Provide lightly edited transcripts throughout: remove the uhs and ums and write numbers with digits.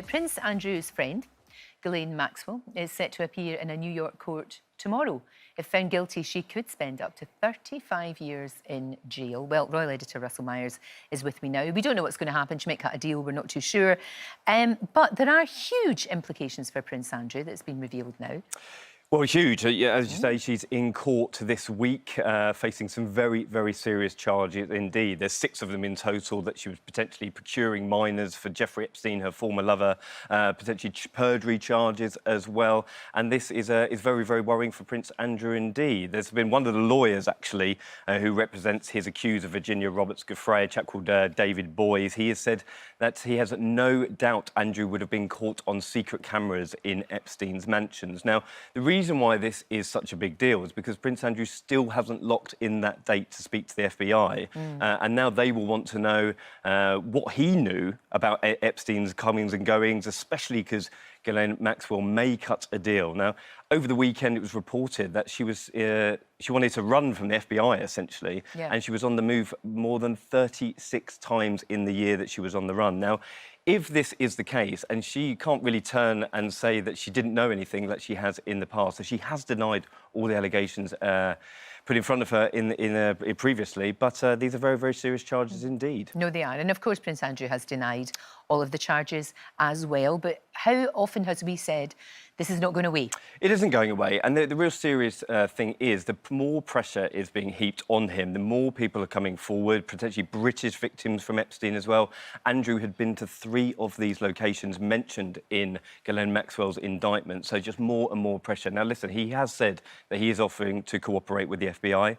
Prince Andrew's friend, Ghislaine Maxwell, is set to appear in a New York court tomorrow. If found guilty, she could spend up to 35 years in jail. Well, royal editor Russell Myers is with me now. We don't know what's going to happen. She might cut a deal, we're not too sure. But there are huge implications for Prince Andrew that's been revealed now. Well, huge. As you say, she's in court this week, facing some very, very serious charges indeed. There's 6 of them in total that she was potentially procuring minors for Jeffery Epstein, her former lover, potentially perjury charges as well. And this is very, very worrying for Prince Andrew indeed. There's been one of the lawyers, actually, who represents his accuser, Virginia Roberts-Giuffre, a chap called David Boys. He has said that he has no doubt Andrew would have been caught on secret cameras in Epstein's mansions. Now, the reason why this is such a big deal is because Prince Andrew still hasn't locked in that date to speak to the FBI. And now they will want to know what he knew about Epstein's comings and goings, especially because Ghislaine Maxwell may cut a deal. Now, over the weekend, it was reported that she wanted to run from the FBI, essentially, and she was on the move more than 36 times in the year that she was on the run. Now, if this is the case, and she can't really turn and say that she didn't know anything that she has in the past, so she has denied all the allegations put in front of her previously, but these are very, very serious charges indeed. No, they are. And, of course, Prince Andrew has denied all of the charges as well. But how often has we said this is not going away? It isn't going away. And the real serious thing is the more pressure is being heaped on him, the more people are coming forward, potentially British victims from Epstein as well. Andrew had been to 3 of these locations mentioned in Ghislaine Maxwell's indictment, so just more and more pressure. Now, listen, he has said that he is offering to cooperate with the FBI.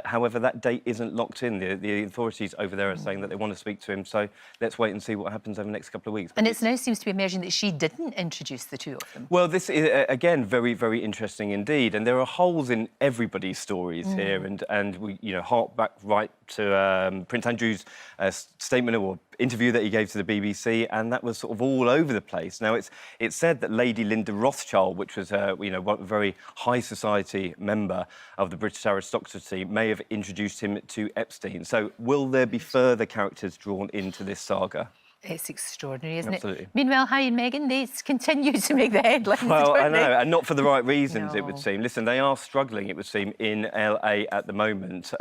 However, that date isn't locked in. The authorities over there are saying that they want to speak to him, so let's wait and see what happens over the next couple of weeks. And it now seems to be emerging that she didn't introduce the 2 of them. Well, this is, again, very, very interesting indeed. And there are holes in everybody's stories here. And we, hark back right to Prince Andrew's statement or interview that he gave to the BBC, and that was sort of all over the place. Now, it's said that Lady Linda Rothschild, which was, a very high society member of the British aristocracy, may have introduced him to Epstein. So will there be further characters drawn into this saga? It's extraordinary, isn't Absolutely. it? Meanwhile, Harry and Meghan, they continue to make the headlines. Well, I know, and not for the right reasons, it would seem. Listen, they are struggling, it would seem, in LA at the moment.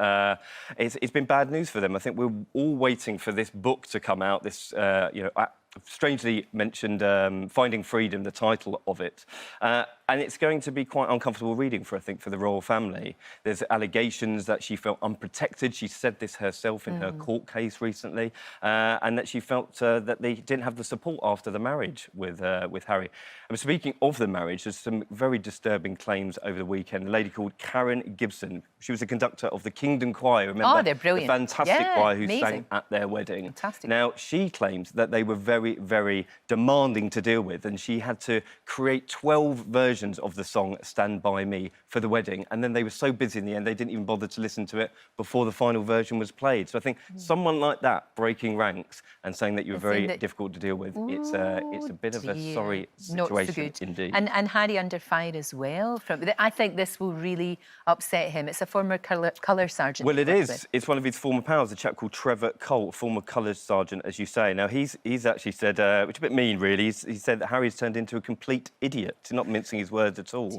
It's been bad news for them. I think we're all waiting for this book to come out, this, strangely mentioned Finding Freedom, the title of it. And it's going to be quite uncomfortable reading for the royal family. There's allegations that she felt unprotected. She said this herself in her court case recently, and that she felt that they didn't have the support after the marriage with Harry. And speaking of the marriage, there's some very disturbing claims over the weekend. A lady called Karen Gibson. She was the conductor of the Kingdom Choir. Remember? They're brilliant. The fantastic choir who sang at their wedding. Fantastic. Now, she claims that they were very, very demanding to deal with, and she had to create 12 versions of the song Stand By Me for the wedding, and then they were so busy in the end they didn't even bother to listen to it before the final version was played. So I think someone like that breaking ranks and saying that you're very difficult to deal with, it's a bit of a sorry situation. Not so good. Indeed. And Harry under fire as well. I think this will really upset him. It's a former colour sergeant. Well, it is. It's one of his former pals, a chap called Trevor Colt, former colours sergeant, as you say. Now, he's actually said, which is a bit mean, really, he said that Harry's turned into a complete idiot, not mincing his words at all.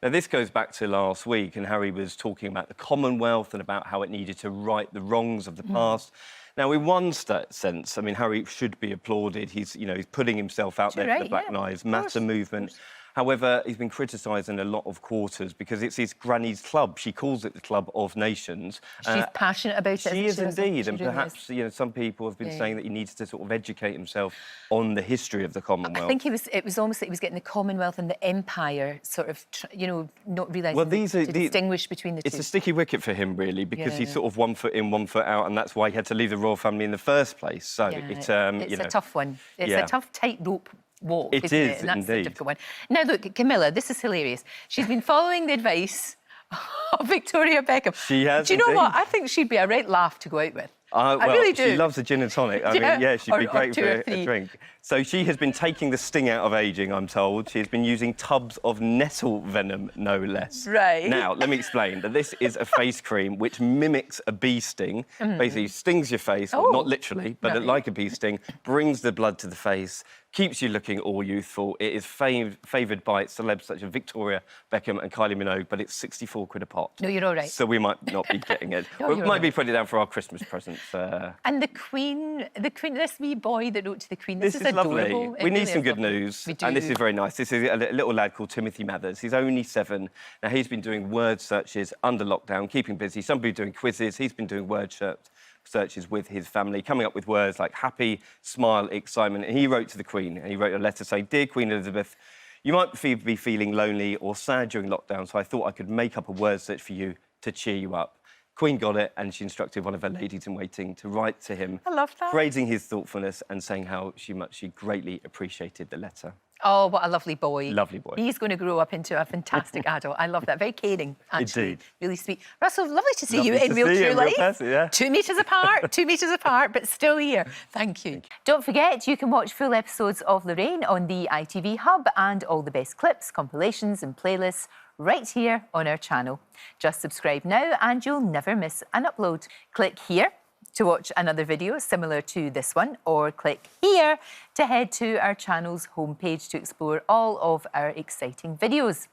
Now, this goes back to last week, and Harry was talking about the Commonwealth and about how it needed to right the wrongs of the past. Now, in one sense, I mean, Harry should be applauded. He's putting himself out there for the Black Lives Matter movement. However, he's been criticised in a lot of quarters because it's his granny's club. She calls it the Club of Nations. She's passionate about it. She is indeed, and perhaps some people have been saying that he needs to sort of educate himself on the history of the Commonwealth. I think it was almost like he was getting the Commonwealth and the Empire sort of, not realising to distinguish between the two. It's a sticky wicket for him, really, because he's sort of 1 foot in, 1 foot out, and that's why he had to leave the royal family in the first place. So it's a tough one. It's a tough tightrope walk, isn't it? And that's the difficult one. Now, look, Camilla, this is hilarious. She's been following the advice of Victoria Beckham. She has. Do you know what? I think she'd be a right laugh to go out with. I really do. She loves a gin and tonic. I mean, yeah, she'd be great for a drink. So she has been taking the sting out of ageing, I'm told. She has been using tubs of nettle venom, no less. Right. Now, let me explain that this is a face cream which mimics a bee sting. Basically, stings your face, well, not literally, but like a bee sting, brings the blood to the face, keeps you looking all youthful. It is favoured by celebs such as Victoria Beckham and Kylie Minogue, but it's 64 quid a pot. No, you're all right. So we might not be getting it. No, we you're might right. be putting it down for our Christmas presents. And the Queen, this wee boy that wrote to the Queen, this is lovely. adorable. We need some good news. We do. And this is very nice. This is a little lad called Timothy Mathers. He's only 7. Now, he's been doing word searches under lockdown, keeping busy. Some people doing quizzes. He's been doing word searches with his family, coming up with words like happy, smile, excitement. And he wrote to the Queen, and he wrote a letter saying, "Dear Queen Elizabeth, you might be feeling lonely or sad during lockdown, so I thought I could make up a word search for you to cheer you up." Queen got it, and she instructed one of her ladies-in-waiting to write to him, I love that. praising his thoughtfulness and saying how she greatly appreciated the letter. Oh, what a lovely boy. Lovely boy. He's going to grow up into a fantastic adult. I love that. Very caring, actually. Indeed. Really sweet. Russell, lovely to see Lovely you to in real see you true in real life. person, yeah. 2 metres apart, 2 metres apart, but still here. Thank you. Don't forget, you can watch full episodes of Lorraine on the ITV Hub and all the best clips, compilations and playlists right here on our channel. Just subscribe now and you'll never miss an upload. Click here to watch another video similar to this one, or click here to head to our channel's homepage to explore all of our exciting videos.